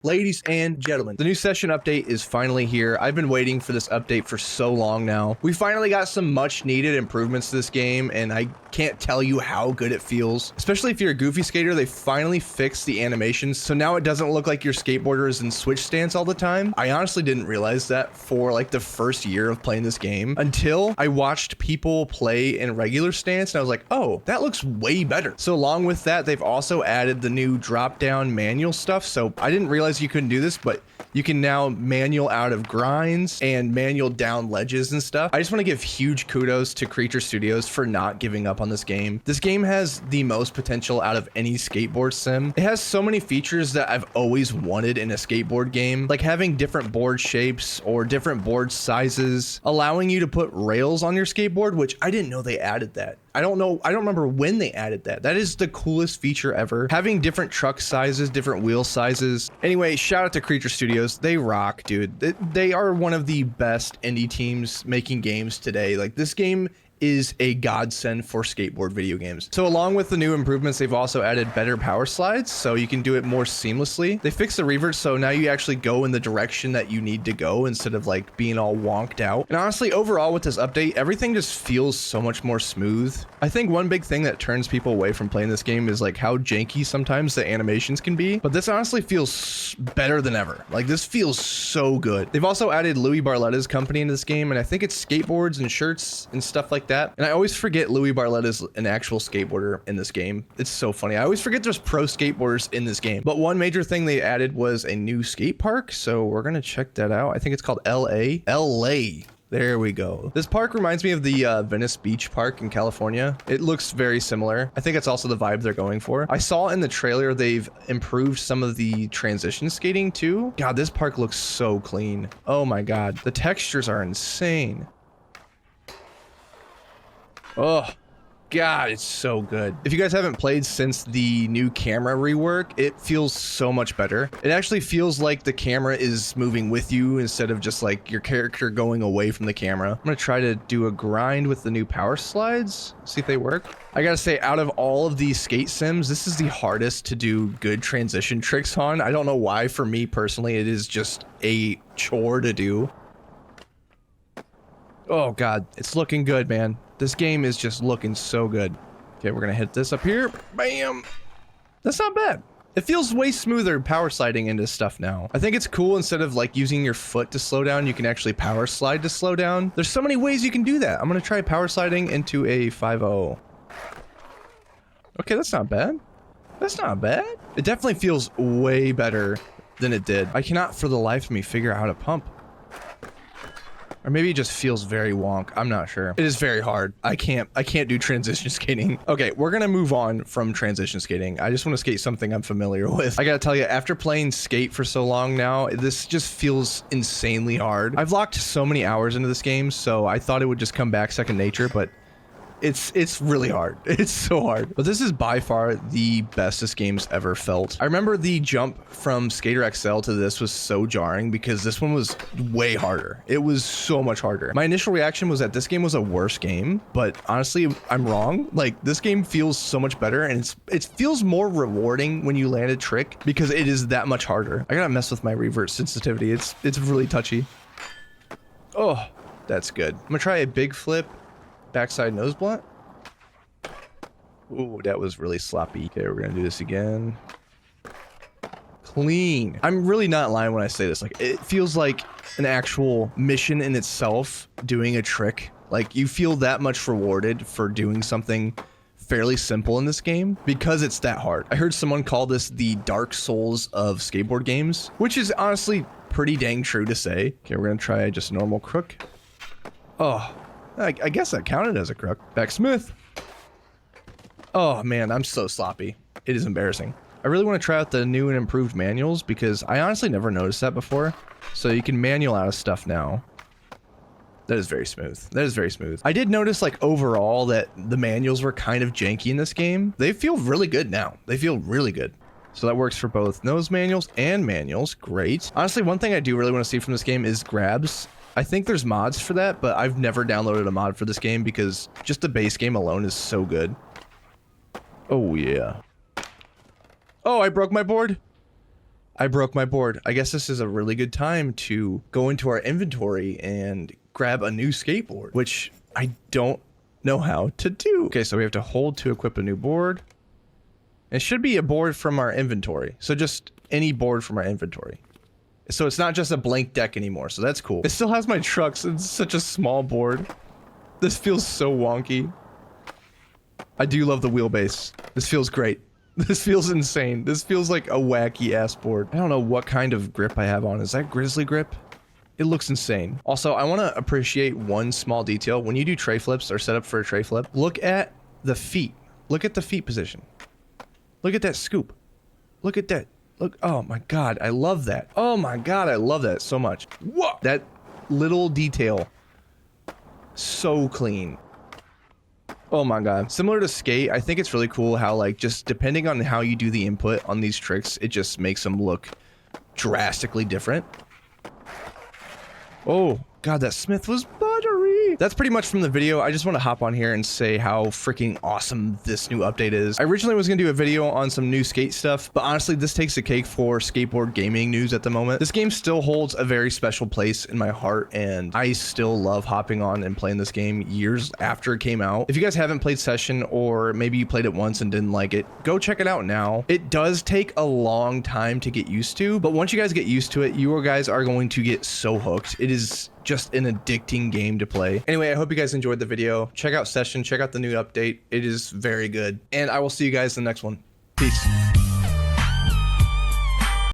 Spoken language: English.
Ladies and gentlemen, the new session update is finally here. I've been waiting for this update for so long now. We finally got some much needed improvements to this game, and I can't tell you how good it feels. Especially if you're a goofy skater, they finally fixed the animations, so now it doesn't look like your skateboarder is in switch stance all the time. I honestly didn't realize that for like the first year of playing this game until I watched people play in regular stance, and I was like, oh, that looks way better. So along with that, they've also added the new drop-down manual stuff, so I didn't realize you couldn't do this, but you can now manual out of grinds and manual down ledges and stuff. I just want to give huge kudos to Creature Studios for not giving up on this game. This game has the most potential out of any skateboard sim. It has so many features that I've always wanted in a skateboard game, like having different board shapes or different board sizes, allowing you to put rails on your skateboard, which I didn't know they added that. I don't remember when they added that. That is the coolest feature ever. Having different truck sizes, different wheel sizes. Anyway, shout out to Creature Studios. They rock, dude. They are one of the best indie teams making games today. Like, this game is a godsend for skateboard video games. So along with the new improvements, they've also added better power slides, so you can do it more seamlessly. They fixed the revert, so now you actually go in the direction that you need to go instead of like being all wonked out. And honestly, overall with this update, everything just feels so much more smooth. I think one big thing that turns people away from playing this game is like how janky sometimes the animations can be, but this honestly feels better than ever. Like, this feels so good. They've also added Louis Barletta's company into this game, and I think it's skateboards and shirts and stuff like that. And I always forget Louis Barletta is an actual skateboarder in this game. It's so funny. I always forget there's pro skateboarders in this game. But one major thing they added was a new skate park. So we're going to check that out. I think it's called LA. There we go. This park reminds me of the Venice Beach Park in California. It looks very similar. I think it's also the vibe they're going for. I saw in the trailer they've improved some of the transition skating too. God, this park looks so clean. Oh my God. The textures are insane. Oh God, it's so good. If you guys haven't played since the new camera rework, it feels so much better. It actually feels like the camera is moving with you instead of just like your character going away from the camera. I'm gonna try to do a grind with the new power slides, see if they work. I gotta say, out of all of these skate sims, this is the hardest to do good transition tricks on. I don't know why. For me personally, it is just a chore to do. Oh God, it's looking good, man. This game is just looking so good. Okay, we're gonna hit this up here. Bam! That's not bad. It feels way smoother power sliding into stuff now. I think it's cool, instead of like using your foot to slow down, you can actually power slide to slow down. There's so many ways you can do that. I'm gonna try power sliding into a 5-0. Okay, that's not bad. That's not bad. It definitely feels way better than it did. I cannot for the life of me figure out how to pump. Or maybe it just feels very wonk. I'm not sure. It is very hard. I can't do transition skating. Okay, we're gonna move on from transition skating. I just want to skate something I'm familiar with. I gotta tell you, after playing skate for so long now, this just feels insanely hard. I've locked so many hours into this game, so I thought it would just come back second nature, but it's really hard. It's so hard. But this is by far the best this game's ever felt. I remember the jump from Skater XL to this was so jarring because this one was way harder. It was so much harder. My initial reaction was that this game was a worse game, but honestly, I'm wrong. Like, this game feels so much better, and it feels more rewarding when you land a trick because it is that much harder. I gotta mess with my revert sensitivity. It's really touchy. Oh, that's good. I'm gonna try a big flip. Backside nose blunt. Ooh, that was really sloppy. Okay, we're gonna do this again. Clean. I'm really not lying when I say this. Like, it feels like an actual mission in itself, doing a trick. Like, you feel that much rewarded for doing something fairly simple in this game because it's that hard. I heard someone call this the Dark Souls of skateboard games, which is honestly pretty dang true to say. Okay, we're gonna try just a normal crook. Oh. I guess that counted as a crook. Backsmith. Oh man, I'm so sloppy. It is embarrassing. I really want to try out the new and improved manuals because I honestly never noticed that before. So you can manual out of stuff now. That is very smooth. That is very smooth. I did notice, like, overall that the manuals were kind of janky in this game. They feel really good now. They feel really good. So that works for both nose manuals and manuals. Great. Honestly, one thing I do really want to see from this game is grabs. I think there's mods for that, but I've never downloaded a mod for this game because just the base game alone is so good. Oh, yeah. Oh, I broke my board. I broke my board. I guess this is a really good time to go into our inventory and grab a new skateboard, which I don't know how to do. Okay, so we have to hold to equip a new board. It should be a board from our inventory. So just any board from our inventory. So it's not just a blank deck anymore. So that's cool. It still has my trucks. It's such a small board. This feels so wonky. I do love the wheelbase. This feels great. This feels insane. This feels like a wacky ass board. I don't know what kind of grip I have on. Is that grizzly grip? It looks insane. Also, I want to appreciate one small detail. When you do tray flips or set up for a tray flip, look at the feet. Look at the feet position. Look at that scoop. Look at that. Look, oh my God, I love that. Oh my God, I love that so much. Whoa! That little detail. So clean. Oh my God. Similar to skate, I think it's really cool how like just depending on how you do the input on these tricks, it just makes them look drastically different. Oh God, that Smith was buttery. That's pretty much from the video. I just want to hop on here and say how freaking awesome this new update is. I originally was going to do a video on some new skate stuff, but honestly, this takes the cake for skateboard gaming news at the moment. This game still holds a very special place in my heart, and I still love hopping on and playing this game years after it came out. If you guys haven't played Session, or maybe you played it once and didn't like it, go check it out now. It does take a long time to get used to, but once you guys get used to it, you guys are going to get so hooked. It is just an addicting game to play. Anyway, I hope you guys enjoyed the video. Check out Session, check out the new update. It is very good. And I will see you guys in the next one. Peace.